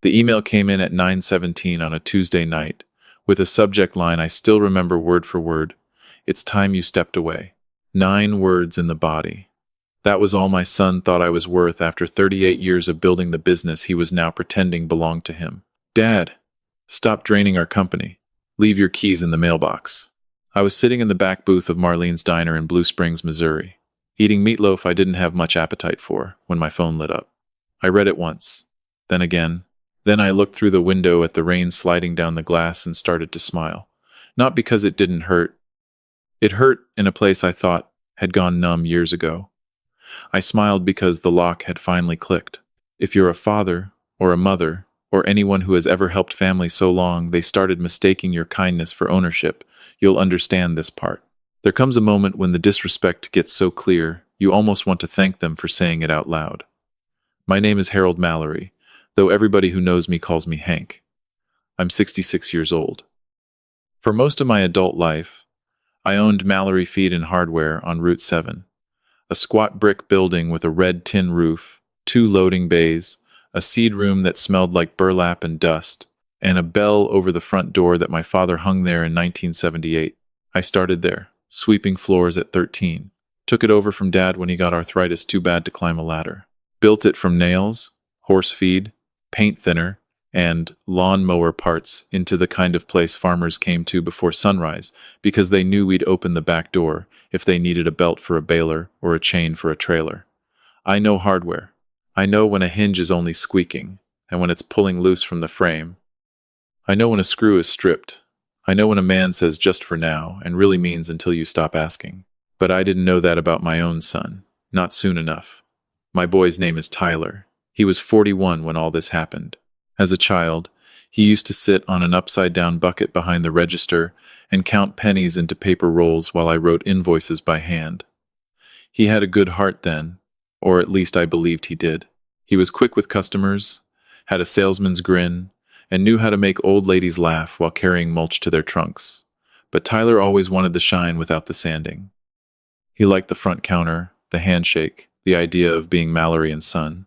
The email came in at 9:17 on a Tuesday night, with a subject line I still remember word for word. It's time you stepped away. 9 words in the body. That was all my son thought I was worth after 38 years of building the business he was now pretending belonged to him. Dad, stop draining our company. Leave your keys in the mailbox. I was sitting in the back booth of Marlene's Diner in Blue Springs, Missouri, eating meatloaf I didn't have much appetite for, when my phone lit up. I read it once, then again. Then I looked through the window at the rain sliding down the glass and started to smile. Not because it didn't hurt. It hurt in a place I thought had gone numb years ago. I smiled because the lock had finally clicked. If you're a father, or a mother, or anyone who has ever helped families so long they started mistaking your kindness for ownership, you'll understand this part. There comes a moment when the disrespect gets so clear, you almost want to thank them for saying it out loud. My name is Harold Mallory, though everybody who knows me calls me Hank. I'm 66 years old. For most of my adult life, I owned Mallory Feed and Hardware on Route 7, a squat brick building with a red tin roof, 2 loading bays, a seed room that smelled like burlap and dust, and a bell over the front door that my father hung there in 1978. I started there, sweeping floors at 13. Took it over from Dad when he got arthritis too bad to climb a ladder. Built it from nails, horse feed, paint thinner, and lawn-mower parts into the kind of place farmers came to before sunrise because they knew we'd open the back door if they needed a belt for a baler or a chain for a trailer. I know hardware. I know when a hinge is only squeaking and when it's pulling loose from the frame. I know when a screw is stripped. I know when a man says just for now and really means until you stop asking. But I didn't know that about my own son. Not soon enough. My boy's name is Tyler. He was 41 when all this happened. As a child, he used to sit on an upside-down bucket behind the register and count pennies into paper rolls while I wrote invoices by hand. He had a good heart then, or at least I believed he did. He was quick with customers, had a salesman's grin, and knew how to make old ladies laugh while carrying mulch to their trunks. But Tyler always wanted the shine without the sanding. He liked the front counter, the handshake, the idea of being Mallory and Son.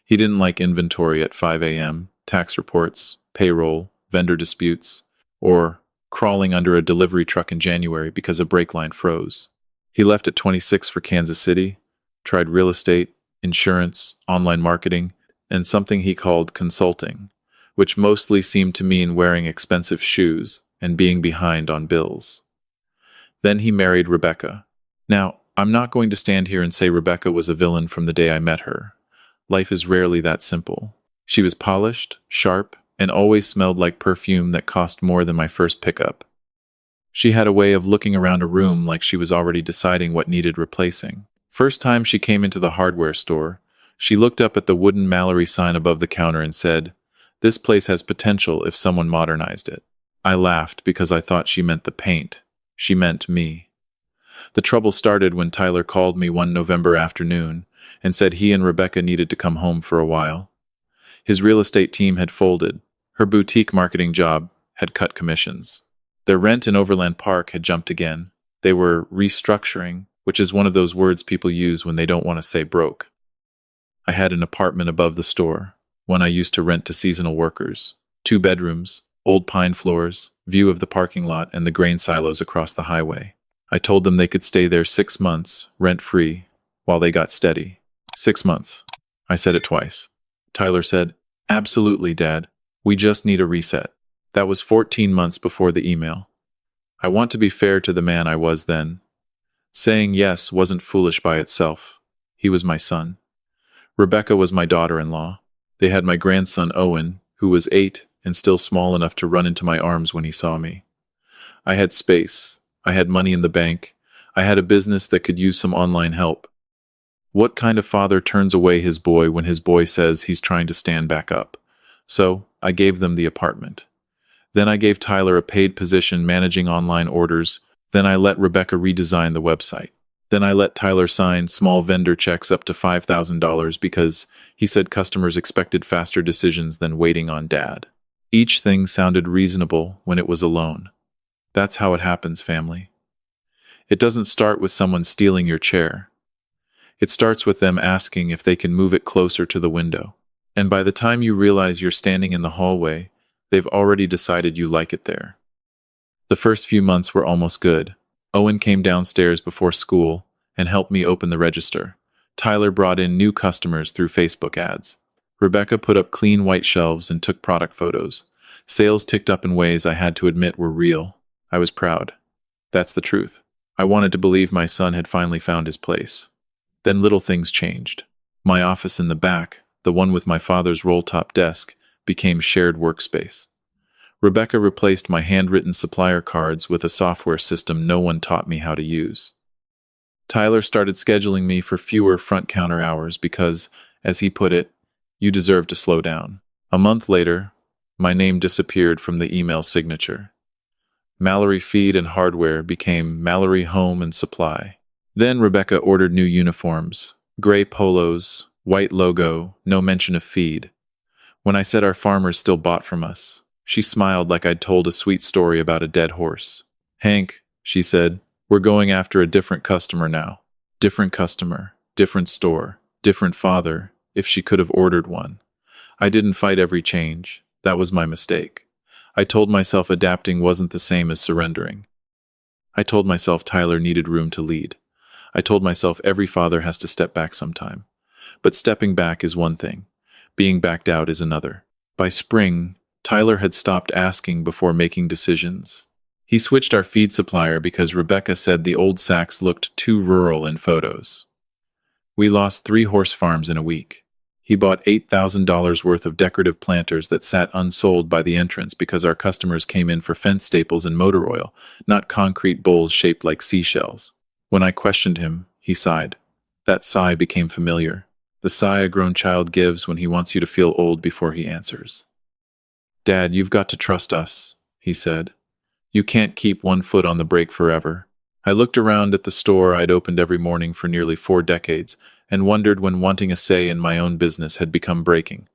He didn't like inventory at 5 a.m., tax reports, payroll, vendor disputes, or crawling under a delivery truck in January because a brake line froze. He left at 26 for Kansas City, tried real estate, insurance, online marketing, and something he called consulting, which mostly seemed to mean wearing expensive shoes and being behind on bills. Then he married Rebecca. Now, I'm not going to stand here and say Rebecca was a villain from the day I met her. Life is rarely that simple. She was polished, sharp, and always smelled like perfume that cost more than my first pickup. She had a way of looking around a room like she was already deciding what needed replacing. First time she came into the hardware store, she looked up at the wooden Mallory sign above the counter and said, "This place has potential if someone modernized it." I laughed because I thought she meant the paint. She meant me. The trouble started when Tyler called me one November afternoon and said he and Rebecca needed to come home for a while. His real estate team had folded. Her boutique marketing job had cut commissions. Their rent in Overland Park had jumped again. They were restructuring, which is one of those words people use when they don't want to say broke. I had an apartment above the store, one I used to rent to seasonal workers. 2 bedrooms, old pine floors, view of the parking lot and the grain silos across the highway. I told them they could stay there 6 months, rent-free, while they got steady. 6 months. I said it twice. Tyler said, "Absolutely, Dad. We just need a reset." That was 14 months before the email. I want to be fair to the man I was then. Saying yes wasn't foolish by itself. He was my son. Rebecca was my daughter-in-law. They had my grandson Owen, who was 8 and still small enough to run into my arms when he saw me. I had space. I had money in the bank. I had a business that could use some online help. What kind of father turns away his boy when his boy says he's trying to stand back up? So I gave them the apartment. Then I gave Tyler a paid position managing online orders. Then I let Rebecca redesign the website. Then I let Tyler sign small vendor checks up to $5,000 because he said customers expected faster decisions than waiting on Dad. Each thing sounded reasonable when it was alone. That's how it happens, family. It doesn't start with someone stealing your chair. It starts with them asking if they can move it closer to the window. And by the time you realize you're standing in the hallway, they've already decided you like it there. The first few months were almost good. Owen came downstairs before school and helped me open the register. Tyler brought in new customers through Facebook ads. Rebecca put up clean white shelves and took product photos. Sales ticked up in ways I had to admit were real. I was proud. That's the truth. I wanted to believe my son had finally found his place. Then little things changed. My office in the back, the one with my father's roll-top desk, became shared workspace. Rebecca replaced my handwritten supplier cards with a software system no one taught me how to use. Tyler started scheduling me for fewer front counter hours because, as he put it, you deserve to slow down. A month later, my name disappeared from the email signature. Mallory Feed and Hardware became Mallory Home and Supply. Then Rebecca ordered new uniforms, gray polos, white logo, no mention of feed. When I said our farmers still bought from us, she smiled like I'd told a sweet story about a dead horse. "Hank," she said, "we're going after a different customer now. Different customer, different store, different father, if she could have ordered one." I didn't fight every change. That was my mistake. I told myself adapting wasn't the same as surrendering. I told myself Tyler needed room to lead. I told myself every father has to step back sometime. But stepping back is one thing. Being backed out is another. By spring, Tyler had stopped asking before making decisions. He switched our feed supplier because Rebecca said the old sacks looked too rural in photos. We lost 3 horse farms in a week. He bought $8,000 worth of decorative planters that sat unsold by the entrance because our customers came in for fence staples and motor oil, not concrete bowls shaped like seashells. When I questioned him, he sighed. That sigh became familiar. The sigh a grown child gives when he wants you to feel old before he answers. "Dad, you've got to trust us," he said. "You can't keep one foot on the brake forever." I looked around at the store I'd opened every morning for nearly 4 decades and wondered when wanting a say in my own business had become breaking.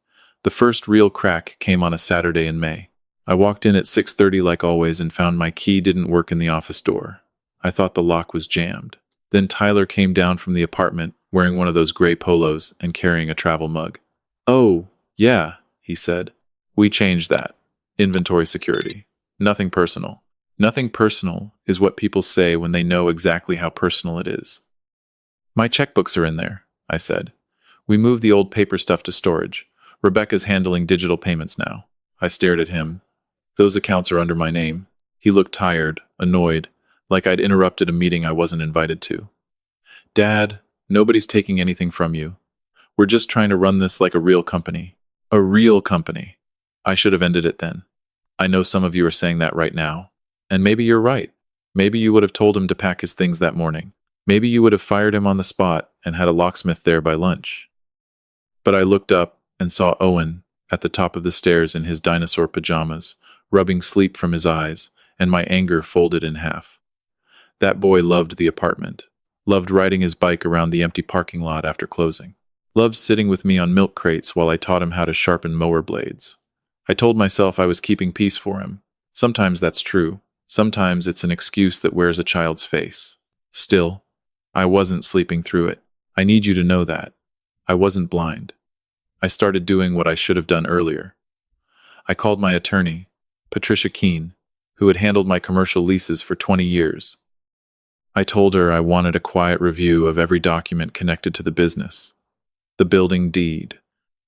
The first real crack came on a Saturday in May. I walked in at 6:30 like always and found my key didn't work in the office door. I thought the lock was jammed. Then Tyler came down from the apartment, wearing one of those gray polos and carrying a travel mug. "Oh, yeah," he said. "We changed that. Inventory security. Nothing personal." Nothing personal is what people say when they know exactly how personal it is. "My checkbooks are in there," I said. "We moved the old paper stuff to storage. Rebecca's handling digital payments now." I stared at him. "Those accounts are under my name." He looked tired, annoyed, like I'd interrupted a meeting I wasn't invited to. "Dad, nobody's taking anything from you. We're just trying to run this like a real company." A real company. I should have ended it then. I know some of you are saying that right now. And maybe you're right. Maybe you would have told him to pack his things that morning. Maybe you would have fired him on the spot and had a locksmith there by lunch. But I looked up and saw Owen at the top of the stairs in his dinosaur pajamas, rubbing sleep from his eyes, and my anger folded in half. That boy loved the apartment, loved riding his bike around the empty parking lot after closing, loved sitting with me on milk crates while I taught him how to sharpen mower blades. I told myself I was keeping peace for him. Sometimes that's true. Sometimes it's an excuse that wears a child's face. Still, I wasn't sleeping through it. I need you to know that. I wasn't blind. I started doing what I should have done earlier. I called my attorney, Patricia Keene, who had handled my commercial leases for 20 years. I told her I wanted a quiet review of every document connected to the business. The building deed,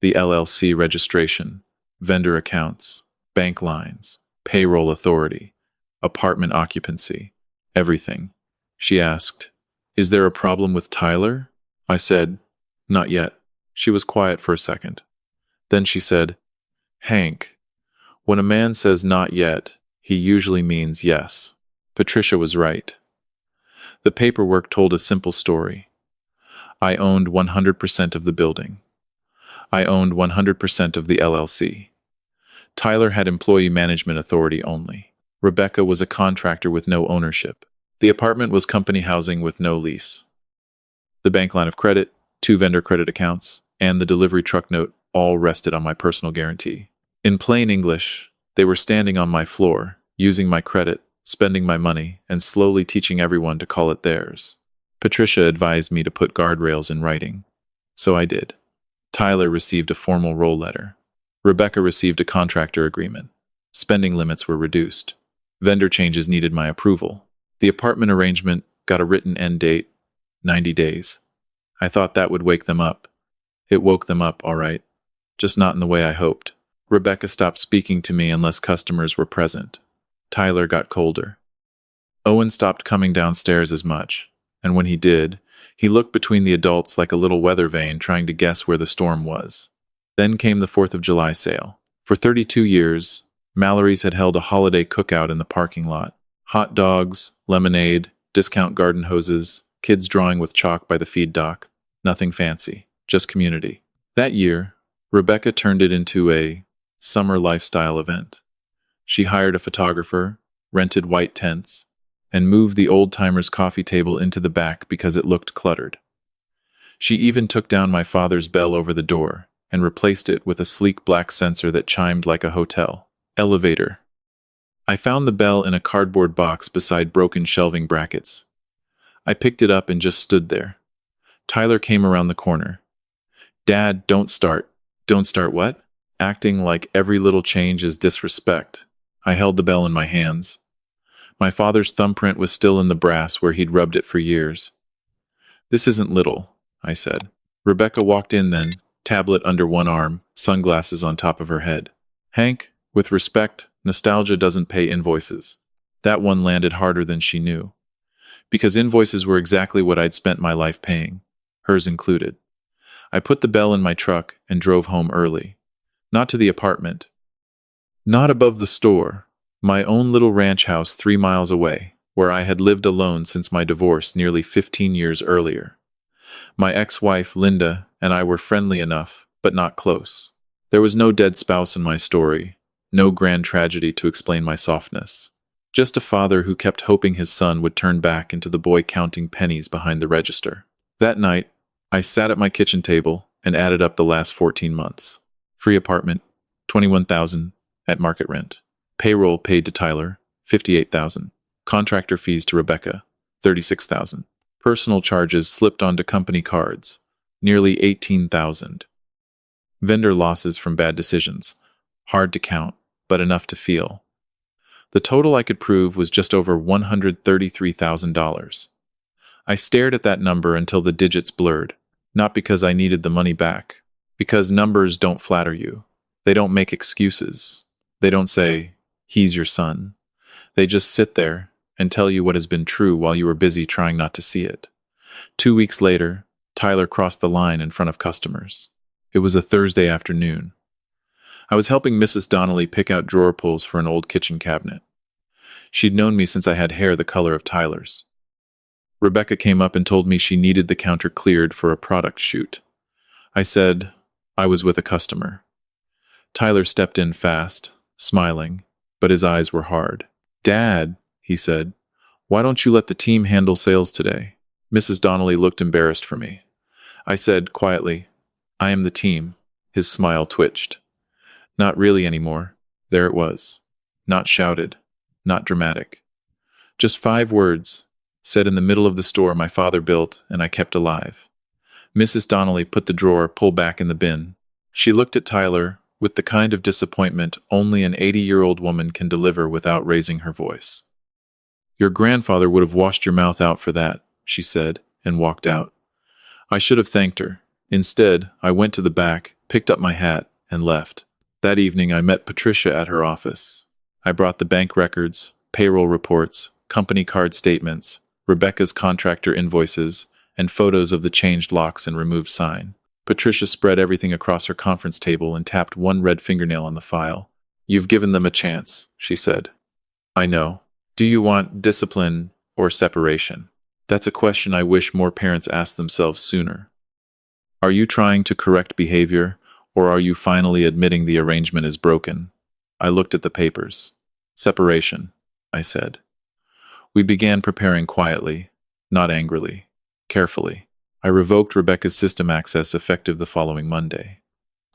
the LLC registration, vendor accounts, bank lines, payroll authority, apartment occupancy, everything. She asked, "Is there a problem with Tyler?" I said, "Not yet." She was quiet for a second. Then she said, "Hank, when a man says not yet, he usually means yes." Patricia was right. The paperwork told a simple story. I owned 100% of the building. I owned 100% of the LLC. Tyler had employee management authority only. Rebecca was a contractor with no ownership. The apartment was company housing with no lease. The bank line of credit, 2 vendor credit accounts, and the delivery truck note all rested on my personal guarantee. In plain English, they were standing on my floor, using my credit, spending my money, and slowly teaching everyone to call it theirs. Patricia advised me to put guardrails in writing. So I did. Tyler received a formal roll letter. Rebecca received a contractor agreement. Spending limits were reduced. Vendor changes needed my approval. The apartment arrangement got a written end date, 90 days. I thought that would wake them up. It woke them up, all right. Just not in the way I hoped. Rebecca stopped speaking to me unless customers were present. Tyler got colder. Owen stopped coming downstairs as much, and when he did, he looked between the adults like a little weather vane trying to guess where the storm was. Then came the 4th of July sale. For 32 years, Mallory's had held a holiday cookout in the parking lot. Hot dogs, lemonade, discount garden hoses, kids drawing with chalk by the feed dock. Nothing fancy, just community. That year, Rebecca turned it into a summer lifestyle event. She hired a photographer, rented white tents, and moved the old-timers coffee table into the back because it looked cluttered. She even took down my father's bell over the door and replaced it with a sleek black sensor that chimed like a hotel. Elevator. I found the bell in a cardboard box beside broken shelving brackets. I picked it up and just stood there. Tyler came around the corner. "Dad, don't start." "Don't start what?" Acting like every little change is disrespect. I held the bell in my hands. My father's thumbprint was still in the brass where he'd rubbed it for years. "This isn't little," I said. Rebecca walked in then, tablet under one arm, sunglasses on top of her head. "Hank, with respect, nostalgia doesn't pay invoices." That one landed harder than she knew. Because invoices were exactly what I'd spent my life paying, hers included. I put the bell in my truck and drove home early. Not to the apartment. Not above the store. My own little ranch house 3 miles away, where I had lived alone since my divorce nearly 15 years earlier. My ex-wife, Linda, and I were friendly enough, but not close. There was no dead spouse in my story, no grand tragedy to explain my softness. Just a father who kept hoping his son would turn back into the boy counting pennies behind the register. That night, I sat at my kitchen table and added up the last 14 months. Free apartment, $21,000 at market rent. Payroll paid to Tyler, $58,000. Contractor fees to Rebecca, $36,000. Personal charges slipped onto company cards, nearly $18,000. Vendor losses from bad decisions, hard to count, but enough to feel. The total I could prove was just over $133,000. I stared at that number until the digits blurred, not because I needed the money back, because numbers don't flatter you. They don't make excuses. They don't say, "He's your son." They just sit there and tell you what has been true while you were busy trying not to see it. 2 weeks later, Tyler crossed the line in front of customers. It was a Thursday afternoon. I was helping Mrs. Donnelly pick out drawer pulls for an old kitchen cabinet. She'd known me since I had hair the color of Tyler's. Rebecca came up and told me she needed the counter cleared for a product shoot. I said I was with a customer. Tyler stepped in fast, smiling, but his eyes were hard. "Dad," he said, "why don't you let the team handle sales today?" Mrs. Donnelly looked embarrassed for me. I said quietly, "I am the team." His smile twitched. Not really anymore. There it was. Not shouted. Not dramatic. Just 5 words, said in the middle of the store my father built and I kept alive. Mrs. Donnelly put the drawer pull back in the bin. She looked at Tyler with the kind of disappointment only an 80-year-old woman can deliver without raising her voice. "Your grandfather would have washed your mouth out for that," she said, and walked out. I should have thanked her. Instead, I went to the back, picked up my hat, and left. That evening, I met Patricia at her office. I brought the bank records, payroll reports, company card statements, Rebecca's contractor invoices, and photos of the changed locks and removed sign. Patricia spread everything across her conference table and tapped one red fingernail on the file. "You've given them a chance," she said. "I know. Do you want discipline or separation?" That's a question I wish more parents asked themselves sooner. Are you trying to correct behavior, or are you finally admitting the arrangement is broken? I looked at the papers. "Separation," I said. We began preparing quietly, not angrily, carefully. I revoked Rebecca's system access effective the following Monday.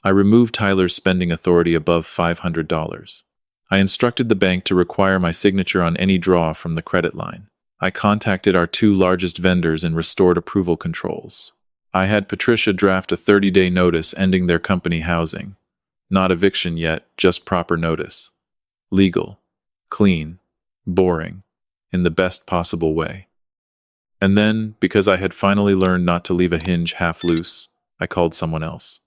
I removed Tyler's spending authority above $500. I instructed the bank to require my signature on any draw from the credit line. I contacted our 2 largest vendors and restored approval controls. I had Patricia draft a 30-day notice ending their company housing. Not eviction yet, just proper notice. Legal. Clean. Boring. In the best possible way. And then, because I had finally learned not to leave a hinge half loose, I called someone else.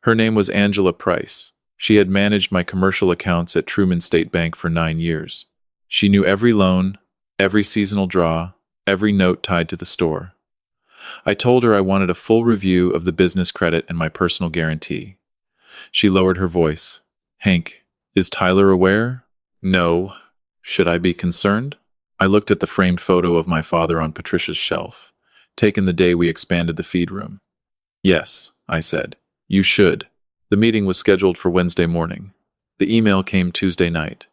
Her name was Angela Price. She had managed my commercial accounts at Truman State Bank for 9 years. She knew every loan, every seasonal draw, every note tied to the store. I told her I wanted a full review of the business credit and my personal guarantee. She lowered her voice. Hank, is Tyler aware? No. Should I be concerned? I looked at the framed photo of my father on Patricia's shelf, taken the day we expanded the feed room. Yes, I said. You should. The meeting was scheduled for Wednesday morning. The email came Tuesday night.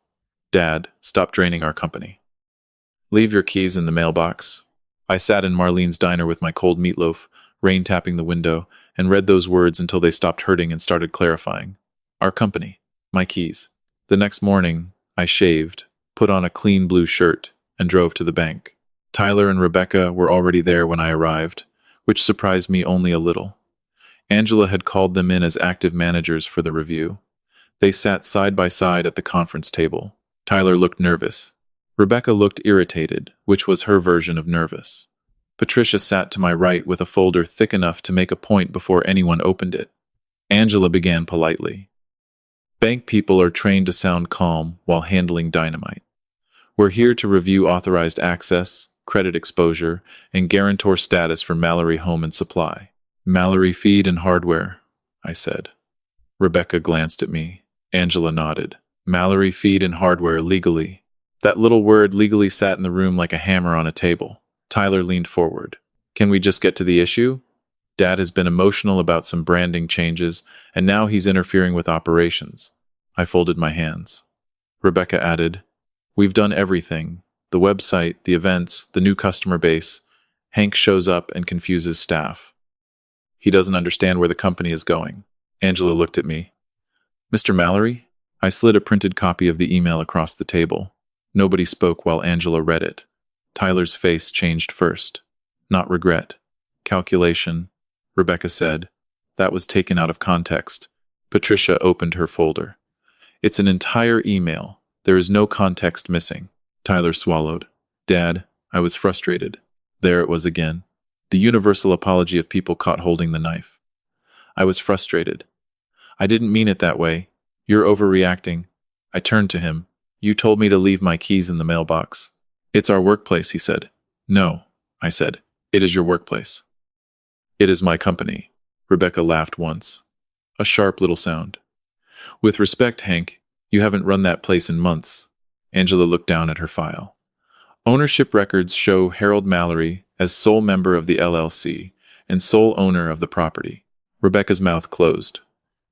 Dad, stop draining our company. Leave your keys in the mailbox. I sat in Marlene's diner with my cold meatloaf, rain tapping the window, and read those words until they stopped hurting and started clarifying. Our company. My keys. The next morning, I shaved, put on a clean blue shirt, and drove to the bank. Tyler and Rebecca were already there when I arrived, which surprised me only a little. Angela had called them in as active managers for the review. They sat side by side at the conference table. Tyler looked nervous. Rebecca looked irritated, which was her version of nervous. Patricia sat to my right with a folder thick enough to make a point before anyone opened it. Angela began politely. Bank people are trained to sound calm while handling dynamite. We're here to review authorized access, credit exposure, and guarantor status for Mallory Home and Supply. Mallory Feed and Hardware, I said. Rebecca glanced at me. Angela nodded. Mallory Feed and Hardware legally. That little word legally sat in the room like a hammer on a table. Tyler leaned forward. Can we just get to the issue? Dad has been emotional about some branding changes, and now he's interfering with operations. I folded my hands. Rebecca added, We've done everything. The website, the events, the new customer base. Hank shows up and confuses staff. He doesn't understand where the company is going. Angela looked at me. Mr. Mallory? I slid a printed copy of the email across the table. Nobody spoke while Angela read it. Tyler's face changed first. Not regret. Calculation. Rebecca said. That was taken out of context. Patricia opened her folder. It's an entire email. There is no context missing. Tyler swallowed. Dad, I was frustrated. There it was again. The universal apology of people caught holding the knife. I was frustrated. I didn't mean it that way. You're overreacting. I turned to him. You told me to leave my keys in the mailbox. It's our workplace, he said. No, I said. It is your workplace. It is my company. Rebecca laughed once. A sharp little sound. With respect, Hank, you haven't run that place in months. Angela looked down at her file. Ownership records show Harold Mallory as sole member of the LLC and sole owner of the property. Rebecca's mouth closed.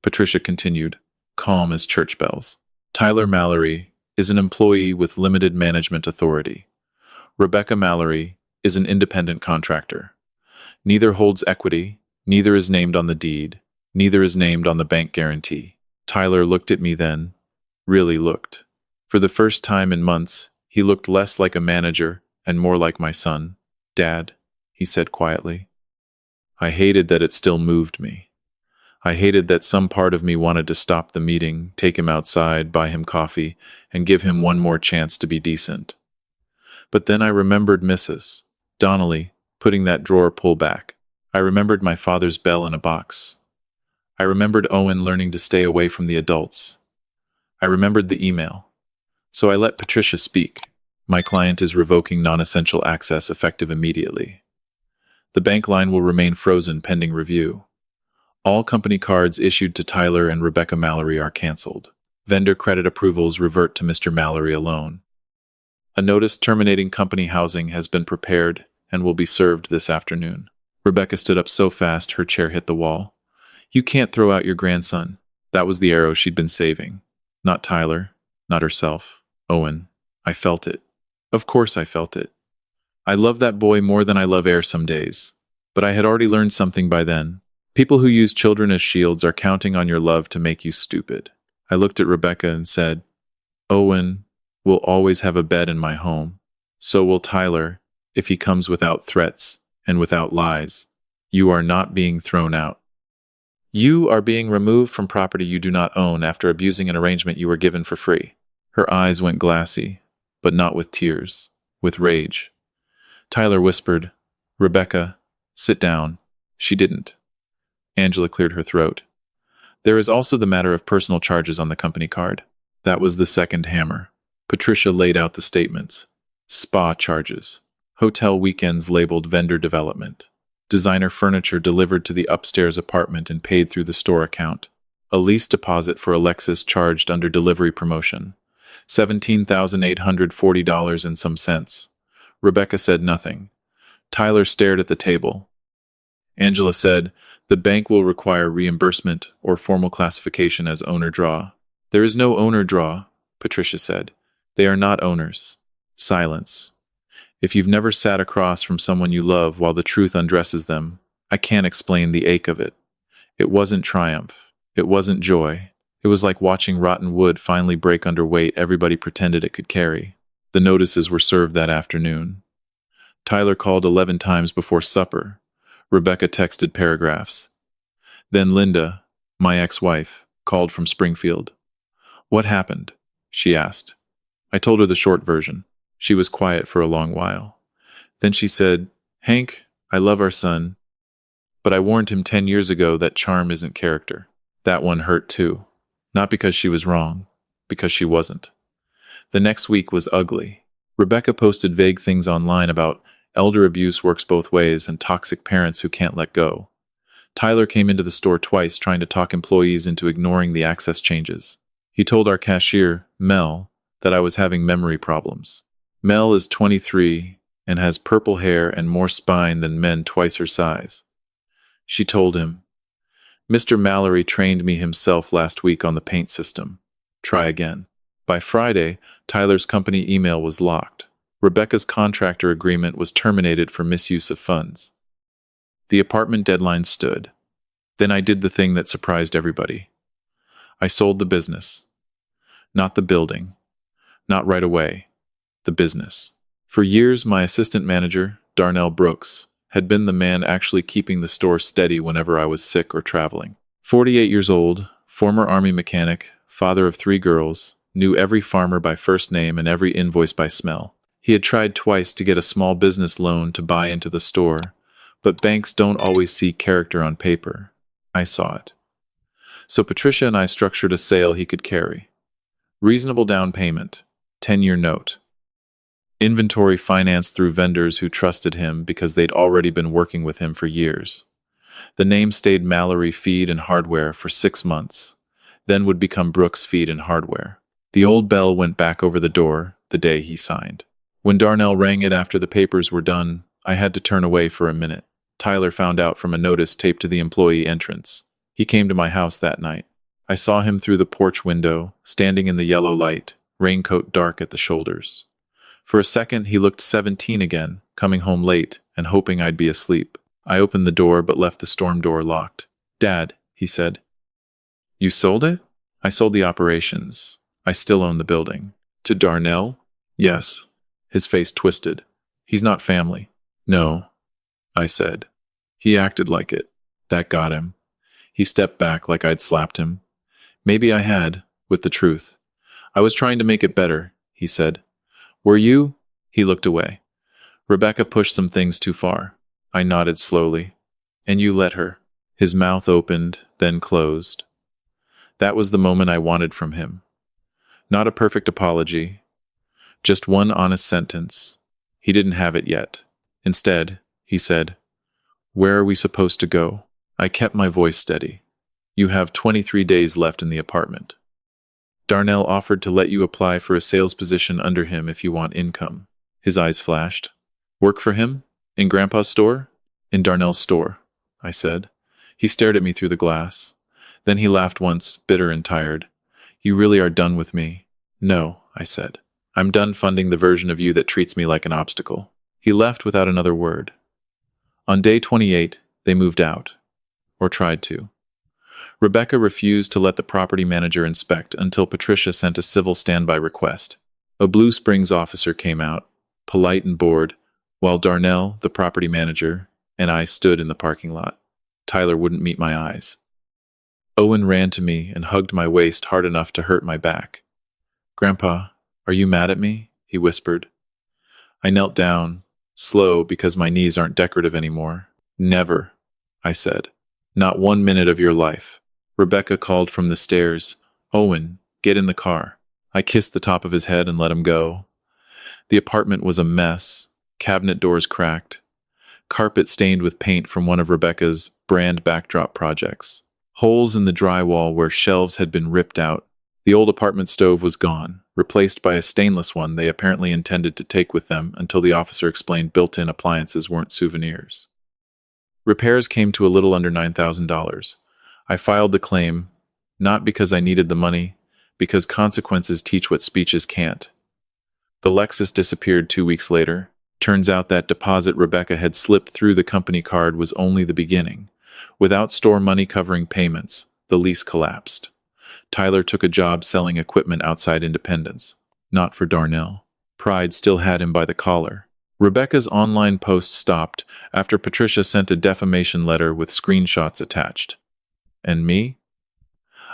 Patricia continued, calm as church bells. Tyler Mallory is an employee with limited management authority. Rebecca Mallory is an independent contractor. Neither holds equity, neither is named on the deed, neither is named on the bank guarantee. Tyler looked at me then, really looked. For the first time in months, he looked less like a manager and more like my son. Dad, he said quietly. I hated that it still moved me. I hated that some part of me wanted to stop the meeting, take him outside, buy him coffee, and give him one more chance to be decent. But then I remembered Mrs. Donnelly putting that drawer pull back. I remembered my father's bell in a box. I remembered Owen learning to stay away from the adults. I remembered the email. So I let Patricia speak. My client is revoking non-essential access effective immediately. The bank line will remain frozen pending review. All company cards issued to Tyler and Rebecca Mallory are canceled. Vendor credit approvals revert to Mr. Mallory alone. A notice terminating company housing has been prepared and will be served this afternoon. Rebecca stood up so fast her chair hit the wall. You can't throw out your grandson. That was the arrow she'd been saving. Not Tyler, not herself, Owen. I felt it. Of course I felt it. I love that boy more than I love air some days. But I had already learned something by then. People who use children as shields are counting on your love to make you stupid. I looked at Rebecca and said, Owen will always have a bed in my home. So will Tyler, if he comes without threats and without lies. You are not being thrown out. You are being removed from property you do not own after abusing an arrangement you were given for free. Her eyes went glassy, but not with tears, with rage. Tyler whispered, Rebecca, sit down. She didn't. Angela cleared her throat. There is also the matter of personal charges on the company card. That was the second hammer. Patricia laid out the statements. Spa charges. Hotel weekends labeled vendor development. Designer furniture delivered to the upstairs apartment and paid through the store account. A lease deposit for Alexis charged under delivery promotion. $17,840 and some cents. Rebecca said nothing. Tyler stared at the table. Angela said, the bank will require reimbursement or formal classification as owner draw. There is no owner draw, Patricia said. They are not owners. Silence. If you've never sat across from someone you love while the truth undresses them, I can't explain the ache of it. It wasn't triumph. It wasn't joy. It was like watching rotten wood finally break under weight everybody pretended it could carry. The notices were served that afternoon. Tyler called 11 times before supper. Rebecca texted paragraphs. Then Linda, my ex-wife, called from Springfield. What happened? She asked. I told her the short version. She was quiet for a long while. Then she said, Hank, I love our son, but I warned him 10 years ago that charm isn't character. That one hurt too. Not because she was wrong, because she wasn't. The next week was ugly. Rebecca posted vague things online about elder abuse works both ways and toxic parents who can't let go. Tyler came into the store twice trying to talk employees into ignoring the access changes. He told our cashier, Mel, that I was having memory problems. Mel is 23 and has purple hair and more spine than men twice her size. She told him, Mr. Mallory trained me himself last week on the paint system. Try again. By Friday, Tyler's company email was locked. Rebecca's contractor agreement was terminated for misuse of funds. The apartment deadline stood. Then I did the thing that surprised everybody. I sold the business. Not the building. Not right away. The business. For years, my assistant manager, Darnell Brooks, had been the man actually keeping the store steady whenever I was sick or traveling. 48 years old, former Army mechanic, father of 3 girls, knew every farmer by first name and every invoice by smell. He had tried twice to get a small business loan to buy into the store, but banks don't always see character on paper. I saw it. So Patricia and I structured a sale he could carry. Reasonable down payment, 10-year note. Inventory financed through vendors who trusted him because they'd already been working with him for years. The name stayed Mallory Feed and Hardware for 6 months, then would become Brooks Feed and Hardware. The old bell went back over the door the day he signed. When Darnell rang it after the papers were done, I had to turn away for a minute. Tyler found out from a notice taped to the employee entrance. He came to my house that night. I saw him through the porch window, standing in the yellow light, raincoat dark at the shoulders. For a second, he looked 17 again, coming home late and hoping I'd be asleep. I opened the door but left the storm door locked. Dad, he said. You sold it? I sold the operations. I still own the building. To Darnell? Yes. His face twisted. He's not family. No, I said. He acted like it. That got him. He stepped back like I'd slapped him. Maybe I had, with the truth. I was trying to make it better, he said. Were you? He looked away. Rebecca pushed some things too far. I nodded slowly. And you let her. His mouth opened, then closed. That was the moment I wanted from him. Not a perfect apology. Just one honest sentence. He didn't have it yet. Instead, he said, Where are we supposed to go? I kept my voice steady. You have 23 days left in the apartment. Darnell offered to let you apply for a sales position under him if you want income. His eyes flashed. Work for him? In Grandpa's store? In Darnell's store, I said. He stared at me through the glass. Then he laughed once, bitter and tired. You really are done with me? No, I said. I'm done funding the version of you that treats me like an obstacle. He left without another word. On day 28, they moved out. Or tried to. Rebecca refused to let the property manager inspect until Patricia sent a civil standby request. A Blue Springs officer came out, polite and bored, while Darnell, the property manager, and I stood in the parking lot. Tyler wouldn't meet my eyes. Owen ran to me and hugged my waist hard enough to hurt my back. "Grandpa, are you mad at me?" he whispered. I knelt down, slow because my knees aren't decorative anymore. "Never," I said. "Not 1 minute of your life." Rebecca called from the stairs, "Owen, get in the car." I kissed the top of his head and let him go. The apartment was a mess, cabinet doors cracked, carpet stained with paint from one of Rebecca's brand backdrop projects, holes in the drywall where shelves had been ripped out. The old apartment stove was gone, replaced by a stainless one they apparently intended to take with them until the officer explained built-in appliances weren't souvenirs. Repairs came to a little under $9,000. I filed the claim, not because I needed the money, because consequences teach what speeches can't. The Lexus disappeared 2 weeks later. Turns out that deposit Rebecca had slipped through the company card was only the beginning. Without store money covering payments, the lease collapsed. Tyler took a job selling equipment outside Independence. Not for Darnell. Pride still had him by the collar. Rebecca's online post stopped after Patricia sent a defamation letter with screenshots attached. And me?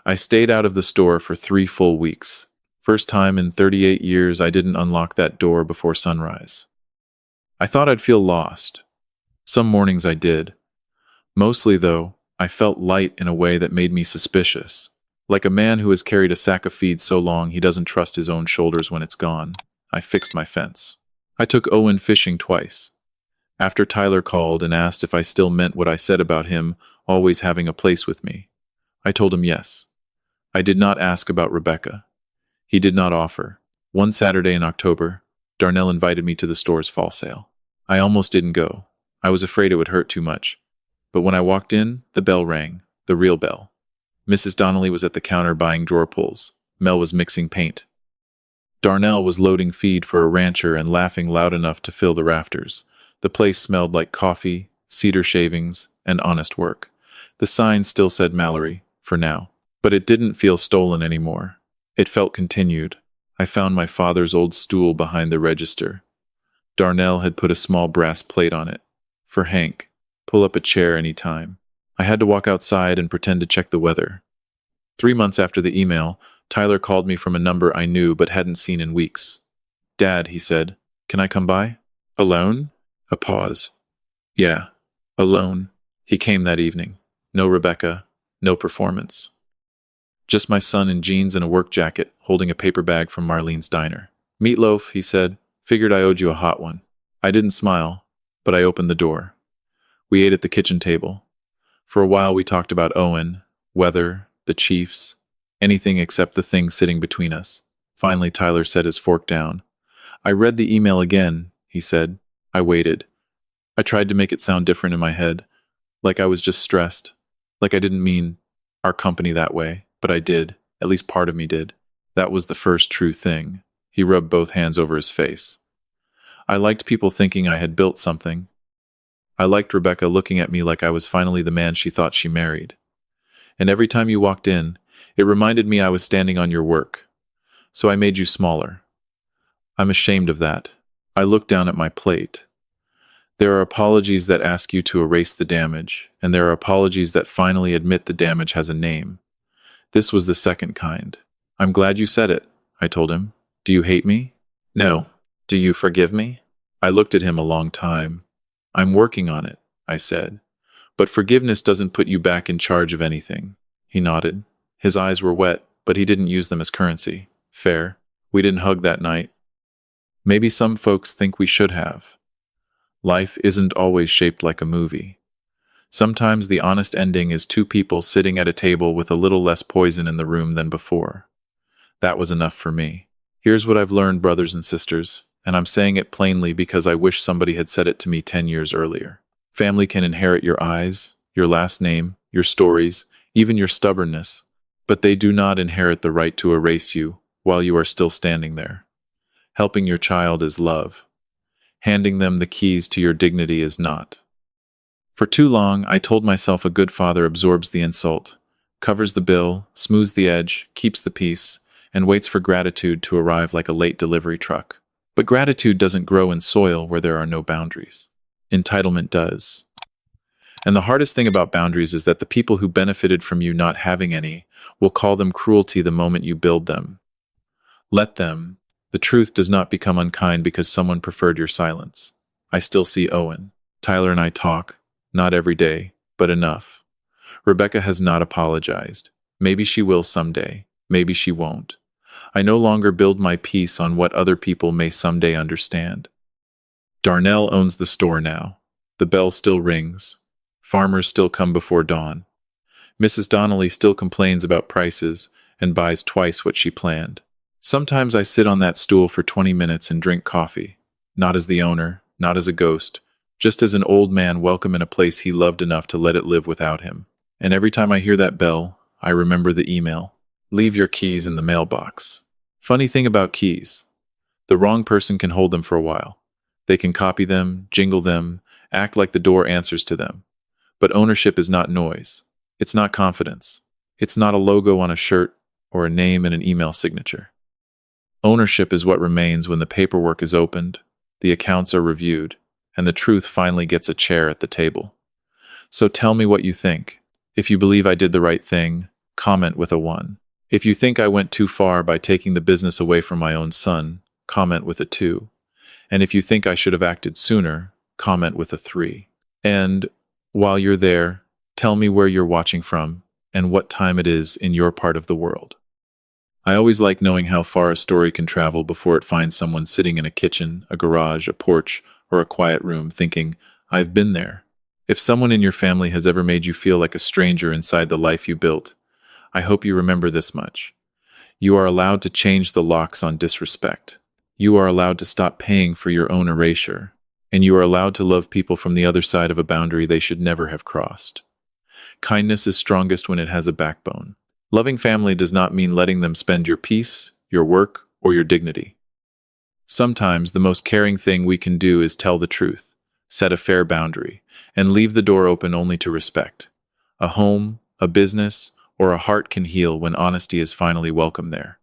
I stayed out of the store for 3 full weeks. First time in 38 years I didn't unlock that door before sunrise. I thought I'd feel lost. Some mornings I did. Mostly, though, I felt light in a way that made me suspicious. Like a man who has carried a sack of feed so long he doesn't trust his own shoulders when it's gone. I fixed my fence. I took Owen fishing twice. After Tyler called and asked if I still meant what I said about him always having a place with me, I told him yes. I did not ask about Rebecca. He did not offer. One Saturday in October, Darnell invited me to the store's fall sale. I almost didn't go. I was afraid it would hurt too much. But when I walked in, the bell rang, the real bell. Mrs. Donnelly was at the counter buying drawer pulls. Mel was mixing paint. Darnell was loading feed for a rancher and laughing loud enough to fill the rafters. The place smelled like coffee, cedar shavings, and honest work. The sign still said Mallory, for now. But it didn't feel stolen anymore. It felt continued. I found my father's old stool behind the register. Darnell had put a small brass plate on it. For Hank, pull up a chair any time. I had to walk outside and pretend to check the weather. 3 months after the email, Tyler called me from a number I knew but hadn't seen in weeks. "Dad," he said, "can I come by?" "Alone?" A pause. "Yeah, alone." He came that evening. No Rebecca, no performance. Just my son in jeans and a work jacket, holding a paper bag from Marlene's diner. "Meatloaf," he said. "Figured I owed you a hot one." I didn't smile, but I opened the door. We ate at the kitchen table. For a while we talked about Owen, weather, the Chiefs, anything except the thing sitting between us. Finally, Tyler set his fork down. "I read the email again," he said. I waited. I tried to make it sound different in my head, like I was just stressed, like I didn't mean our company that way, but I did. At least part of me did. That was the first true thing. He rubbed both hands over his face. I liked people thinking I had built something. I liked Rebecca looking at me like I was finally the man she thought she married. And every time you walked in, it reminded me I was standing on your work. So I made you smaller. I'm ashamed of that. I looked down at my plate. There are apologies that ask you to erase the damage, and there are apologies that finally admit the damage has a name. This was the second kind. "I'm glad you said it," I told him. "Do you hate me?" "No." "Do you forgive me?" I looked at him a long time. "I'm working on it," I said. "But forgiveness doesn't put you back in charge of anything." He nodded. His eyes were wet, but he didn't use them as currency. Fair. We didn't hug that night. Maybe some folks think we should have. Life isn't always shaped like a movie. Sometimes the honest ending is 2 people sitting at a table with a little less poison in the room than before. That was enough for me. Here's what I've learned, brothers and sisters, and I'm saying it plainly because I wish somebody had said it to me 10 years earlier. Family can inherit your eyes, your last name, your stories, even your stubbornness, but they do not inherit the right to erase you while you are still standing there. Helping your child is love. Handing them the keys to your dignity is not. For too long, I told myself a good father absorbs the insult, covers the bill, smooths the edge, keeps the peace, and waits for gratitude to arrive like a late delivery truck. But gratitude doesn't grow in soil where there are no boundaries. Entitlement does. And the hardest thing about boundaries is that the people who benefited from you not having any will call them cruelty the moment you build them. Let them. The truth does not become unkind because someone preferred your silence. I still see Owen. Tyler and I talk, not every day, but enough. Rebecca has not apologized. Maybe she will someday. Maybe she won't. I no longer build my peace on what other people may someday understand. Darnell owns the store now. The bell still rings. Farmers still come before dawn. Mrs. Donnelly still complains about prices and buys twice what she planned. Sometimes I sit on that stool for 20 minutes and drink coffee, not as the owner, not as a ghost, just as an old man welcome in a place he loved enough to let it live without him. And every time I hear that bell, I remember the email. Leave your keys in the mailbox. Funny thing about keys. The wrong person can hold them for a while. They can copy them, jingle them, act like the door answers to them. But ownership is not noise. It's not confidence. It's not a logo on a shirt or a name in an email signature. Ownership is what remains when the paperwork is opened, the accounts are reviewed, and the truth finally gets a chair at the table. So tell me what you think. If you believe I did the right thing, comment with a 1. If you think I went too far by taking the business away from my own son, comment with a 2. And if you think I should have acted sooner, comment with a 3. And while you're there, tell me where you're watching from and what time it is in your part of the world. I always like knowing how far a story can travel before it finds someone sitting in a kitchen, a garage, a porch, or a quiet room thinking, I've been there. If someone in your family has ever made you feel like a stranger inside the life you built, I hope you remember this much. You are allowed to change the locks on disrespect. You are allowed to stop paying for your own erasure. And you are allowed to love people from the other side of a boundary they should never have crossed. Kindness is strongest when it has a backbone. Loving family does not mean letting them spend your peace, your work, or your dignity. Sometimes the most caring thing we can do is tell the truth, set a fair boundary, and leave the door open only to respect. A home, a business, or a heart can heal when honesty is finally welcome there.